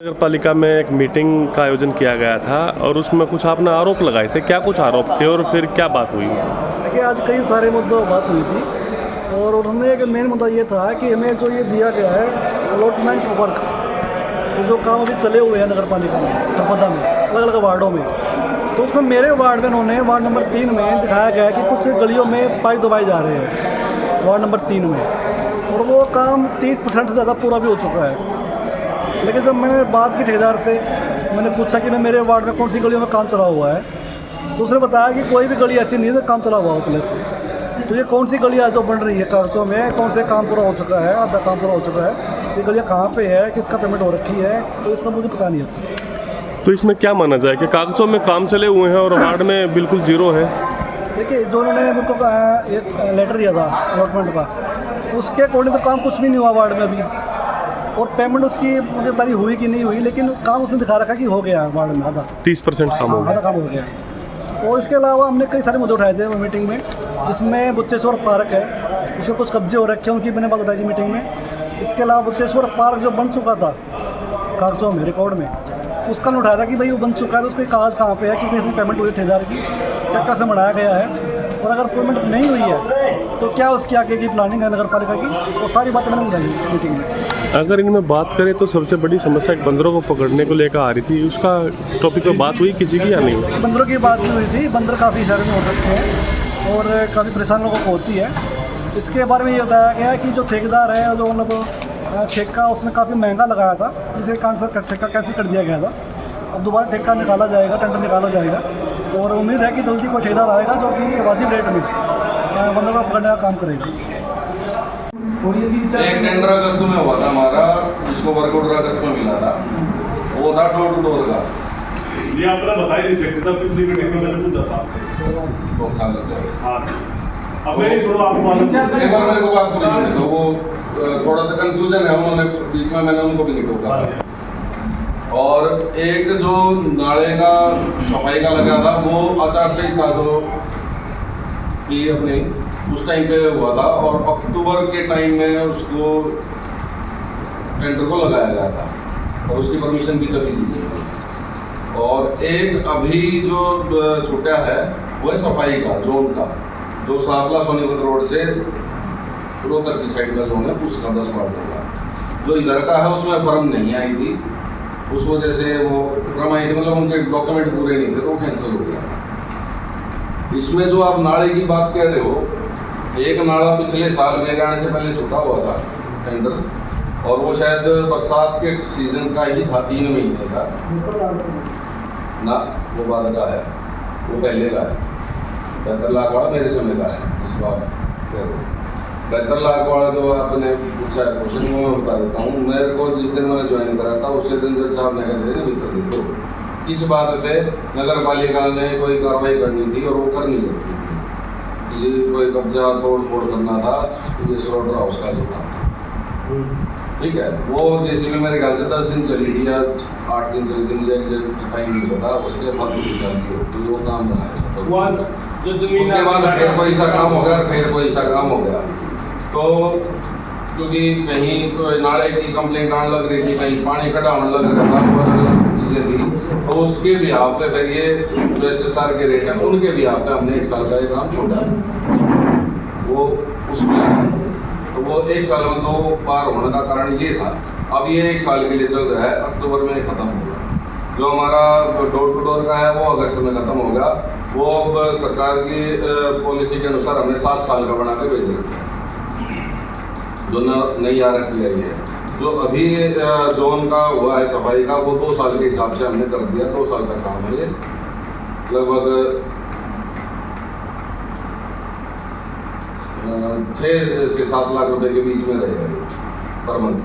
नगर पालिका में एक मीटिंग का आयोजन किया गया था और उसमें कुछ आपने आरोप लगाए थे। क्या कुछ आरोप थे और फिर क्या बात हुई? देखिए, आज कई सारे मुद्दों बात हुई थी और उन्होंने एक मेन मुद्दा ये था कि हमें जो ये दिया गया है अलॉटमेंट वर्क, तो जो काम अभी चले हुए हैं नगर पालिका में जनपदा में अलग अलग वार्डों में, तो उसमें मेरे वार्ड में उन्होंने वार्ड नंबर 3 में दिखाया गया है कि कुछ गलियों में पाइप दबाए जा रहे हैं वार्ड नंबर 3 में, और वो काम 30% से ज़्यादा पूरा भी हो चुका है। लेकिन जब मैंने बात की ठेकेदार से, मैंने पूछा कि मैं मेरे वार्ड में कौन सी गलियों में काम चला हुआ है, तो उसने बताया कि कोई भी गली ऐसी नहीं है काम चला हुआ हो पहले से। तो ये कौन सी गलियाँ जो बन रही है कागजों में, कौन से काम पूरा हो चुका है, आधा काम पूरा हो चुका है, ये गलियाँ कहाँ पे है, किसका पेमेंट हो रखी है, तो इसका मुझे पता नहीं है। तो इसमें क्या माना जाए कि कागजों में काम चले हुए हैं और वार्ड में बिल्कुल जीरो है? देखिए, जो उन्होंने मुझको एक लेटर दिया था अलॉटमेंट का, उसके अकॉर्डिंग तो काम कुछ भी नहीं हुआ वार्ड में अभी, और पेमेंट उसकी मुझे पता नहीं हुई कि नहीं हुई, लेकिन काम उसने दिखा रखा कि हो गया वार्ड में आधा 30% काम हो गया। आधा काम हो गया। और इसके अलावा हमने कई सारे मुद्दे उठाए थे मीटिंग में, जिसमें बुच्चेश्वर पार्क है, उसमें कुछ कब्जे हो रखे हैं, उनकी मैंने बात उठाई थी मीटिंग में। इसके अलावा बुच्चेश्वर पार्क जो बन चुका था कागजों में रिकॉर्ड में, उसका उठाया था कि भाई वो बन चुका है, तो उसके कागज कहाँ पे है, कितनी पेमेंट हुई ठेकेदार की, क्या से बढ़ाया गया है, और अगर पेमेंट नहीं हुई है तो क्या उसकी आगे की प्लानिंग है नगर पालिका की, वो सारी बातें मैंने बताई मीटिंग में। अगर इनमें बात करें तो सबसे बड़ी समस्या एक बंदरों को पकड़ने को लेकर आ रही थी, उसका टॉपिक पे बात हुई किसी की या नहीं? बंदरों की बात नहीं हुई थी। बंदर काफ़ी शहर में हो सकते हैं और काफ़ी परेशान लोगों को होती है। इसके बारे में ये बताया गया है कि जो ठेकेदार है, जो मतलब ठेका उसने काफ़ी महंगा लगाया था, जिसके कारण से ठेका कैंसिल कर दिया गया था। अब दोबारा ठेका निकाला जाएगा, टेंडर निकाला जाएगा, और उम्मीद है कि जल्दी कोई ठेकेदार आएगा जो कि वाजिब रेट में बंदर को पकड़ने का काम करेगा। एक टेंडर अगस्त में हुआ था हमारा, जिसको वर्क ऑर्डर अगस्त में मिला था, वो था डोर टू डोर का। ये आपने बता ही नहीं सकते था, पिछली मीटिंग में मैंने पूछा था आपसे। तो खा लग जाएगा। हाँ, अब मेरी सुनो, आपको मालूम एक बार मेरे को बात पूरी करने दो, वो थोड़ा सा कंफ्यूजन है, उन्होंने बीच में मैंने उनको भी नहीं टोका। और एक जो नाले का सफाई का लगा था, वो आचार संहिता जो की अपनी उस टाइम पे हुआ था, और अक्टूबर के टाइम में उसको टेंडर को लगाया गया था और उसकी परमिशन भी तभी दी गई थी। और एक अभी जो छूटा है वो है सफाई का जोन का, जो सावला सोनीपत रोड से रोहतक की साइड का जोन है, उसका 10 वार्ड का। जो इधर का है उसमें फर्म नहीं आई थी, उस वजह से वो रमाई थी, मतलब उनके डॉक्यूमेंट पूरे नहीं थे, तो कैंसिल हो गया। इसमें जो आप नाले की बात कह रहे हो, एक नाला पिछले साल मेरे आने से पहले छूटा हुआ था टेंडर, और वो शायद बरसात के सीजन का ही था, 3 महीने का ना, वो बाद का है, वो पहले का है। 72 लाख वाला मेरे समय का है। इस बार 72 लाख वाला जो आपने पूछा है क्वेश्चन, वो मैं बता देता हूँ। मेरे को जिस दिन मैंने ज्वाइन करा था, उसी दिन जज साहब ने कहा थे मित्र देखो, किस बात पे नगर पालिका ने कोई कार्रवाई करनी थी और वो कर नहीं सकती, किसी कोई कब्जा तोड़ फोड़ करना था, ये स्लॉटर हाउस का जो था, ठीक है, वो जैसे भी मेरे ख्याल से 10 दिन चली थी या 8 दिन चली थी, मुझे एग्जैक्ट टाइम नहीं पता, उसके बाद तो वो काम बनाया, उसके बाद फिर कोई सा काम हो गया, फिर कोई सा काम हो गया। तो क्योंकि कहीं तो नाले की कंप्लेंट आने लग रही थी, कहीं पानी कटाने लग रहा था, चीज़ें थी, तो उसके भी आप पे फिर ये जो HSR के रेट है, उनके भी आप पे हमने 1 साल का एक काम छोड़ा, वो उसमें आया। तो वो 1 साल में 2 बार होने का कारण ये था। अब ये 1 साल के लिए चल रहा है, अक्टूबर में खत्म होगा। जो हमारा डोर टू डोर का है वो अगस्त में खत्म होगा। वो अब सरकार की पॉलिसी के अनुसार हमने 7 साल का बना के भेज रखा है, जो नई आरक्षी आई है। जो अभी जोन का हुआ है सफाई का, वो 2 साल के हिसाब से हमने कर दिया, 2 साल का काम है ये, लगभग 6 से 7 लाख रुपए के बीच में रहेगा पर मंथ।